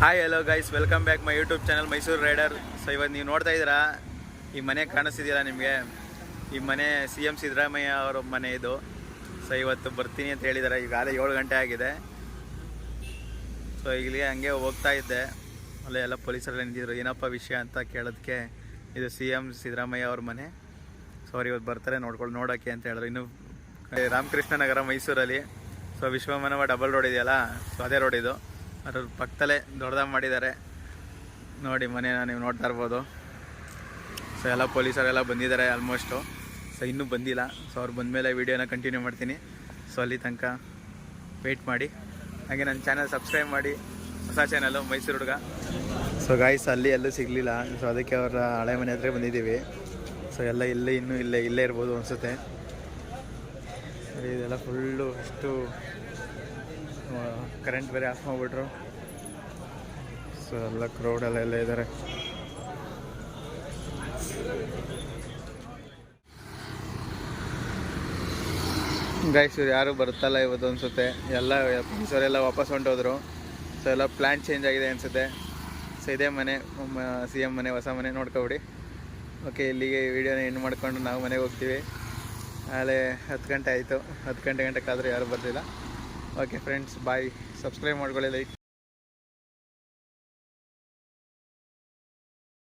Hi hello guys, welcome back my YouTube channel Mysuru rider. So ಇವತ್ತು ನೀವು ನೋಡ್ತಾ ಇದ್ದೀರಾ, ಈ ಮನೆ ಕಾಣಿಸ್ತಿದ್ದೀರಾ ನಿಮಗೆ? ಈ ಮನೆ CM ಸಿದ್ದರಾಮಯ್ಯ ಅವರ ಮನೆ ಇದು. ಸೊ ಇವತ್ತು ಬರ್ತೀನಿ ಅಂತ ಹೇಳಿದ್ದಾರೆ. ಈಗಾಗಲೇ 7 ಗಂಟೆ ಆಗಿದೆ. ಸೊ ಇಲ್ಲಿಗೆ ಹಂಗೆ ಹೋಗ್ತಾ ಇದ್ದೆ, ಅಲ್ಲೇ ಎಲ್ಲ ಪೊಲೀಸರೆಲ್ಲ ನಿಂತಿದ್ರು. ಏನಪ್ಪ ವಿಷಯ ಅಂತ ಕೇಳೋದಕ್ಕೆ ಇದು CM ಸಿದ್ದರಾಮಯ್ಯ ಅವ್ರ ಮನೆ. ಸೊ ಅವ್ರು ಇವತ್ತು ಬರ್ತಾರೆ ನೋಡೋಕ್ಕೆ ಅಂತ ಹೇಳಿದ್ರು. ಇನ್ನು ರಾಮಕೃಷ್ಣ ನಗರ ಮೈಸೂರಲ್ಲಿ. ಸೊ ವಿಶ್ವಮಾನವ ಡಬಲ್ ರೋಡ್ ಇದೆಯಲ್ಲ, ಸೊ ಅದೇ ರೋಡ್ ಇದು. ಅದ್ರ ಪಕ್ಕದಲ್ಲೇ ದೊಡ್ಡದಾಗಿ ಮಾಡಿದ್ದಾರೆ ನೋಡಿ ಮನೇನ, ನೀವು ನೋಡ್ತಾ ಇರ್ಬೋದು. ಸೊ ಎಲ್ಲ ಪೊಲೀಸರೆಲ್ಲ ಬಂದಿದ್ದಾರೆ ಆಲ್ಮೋಸ್ಟು. ಸೊ ಇನ್ನೂ ಬಂದಿಲ್ಲ. ಸೊ ಅವ್ರು ಬಂದಮೇಲೆ ವೀಡಿಯೋನ ಕಂಟಿನ್ಯೂ ಮಾಡ್ತೀನಿ. ಸೊ ಅಲ್ಲಿ ತನಕ ವೆಯ್ಟ್ ಮಾಡಿ. ಹಾಗೆ ನನ್ನ ಚಾನಲ್ ಸಬ್ಸ್ಕ್ರೈಬ್ ಮಾಡಿ, ಹೊಸ ಚಾನಲ್ಲು ಮೈಸೂರು ಹುಡುಗ. ಸೊ ಗಾಯ್ಸ್ ಅಲ್ಲಿ ಎಲ್ಲೂ ಸಿಗಲಿಲ್ಲ. ಸೊ ಅದಕ್ಕೆ ಅವರ ಹಳೆ ಮನೆ ಹತ್ರ ಬಂದಿದ್ದೀವಿ. ಸೊ ಎಲ್ಲ ಇನ್ನೂ ಇಲ್ಲೇ ಇರ್ಬೋದು ಅನಿಸುತ್ತೆ. ಇದೆಲ್ಲ ಫುಲ್ಲು ಅಷ್ಟು ಕರೆಂಟ್ ಬೇರೆ ಆಫ್ ಮಾಡಿಬಿಟ್ರು. ಸೊ ಎಲ್ಲ ಕ್ರೌಡೆಲ್ಲ ಇದ್ದಾರೆ. ಗೈಸ್ ಯಾರು ಬರುತ್ತಲ್ಲ ಇವತ್ತು ಅನಿಸುತ್ತೆ. ಎಲ್ಲ ಪೊಲೀಸರೆಲ್ಲ ವಾಪಸ್ ಹೊಂಟೋದ್ರು. ಸೊ ಎಲ್ಲ ಪ್ಲ್ಯಾನ್ ಚೇಂಜ್ ಆಗಿದೆ ಅನಿಸುತ್ತೆ. ಸೊ ಇದೇ ಮನೆ, CM ಮನೆ, ಹೊಸ ಮನೆ ನೋಡ್ಕೊಬಿಡಿ. ಓಕೆ, ಇಲ್ಲಿಗೆ ವಿಡಿಯೋನ ಎಂಡ್ ಮಾಡ್ಕೊಂಡು ನಾವು ಮನೆಗೆ ಹೋಗ್ತೀವಿ. ನಾಳೆ 10 ಗಂಟೆ ಆಯಿತು. 10 ಗಂಟೆ ಗಂಟೆಗಾದರೂ ಯಾರು ಬರ್ತಿಲ್ಲ. ಓಕೆ ಫ್ರೆಂಡ್ಸ್, ಬಾಯ್. ಸಬ್ಸ್ಕ್ರೈಬ್ ಮಾಡ್ಕೊಳ್ಳಿ, ಲೈಕ್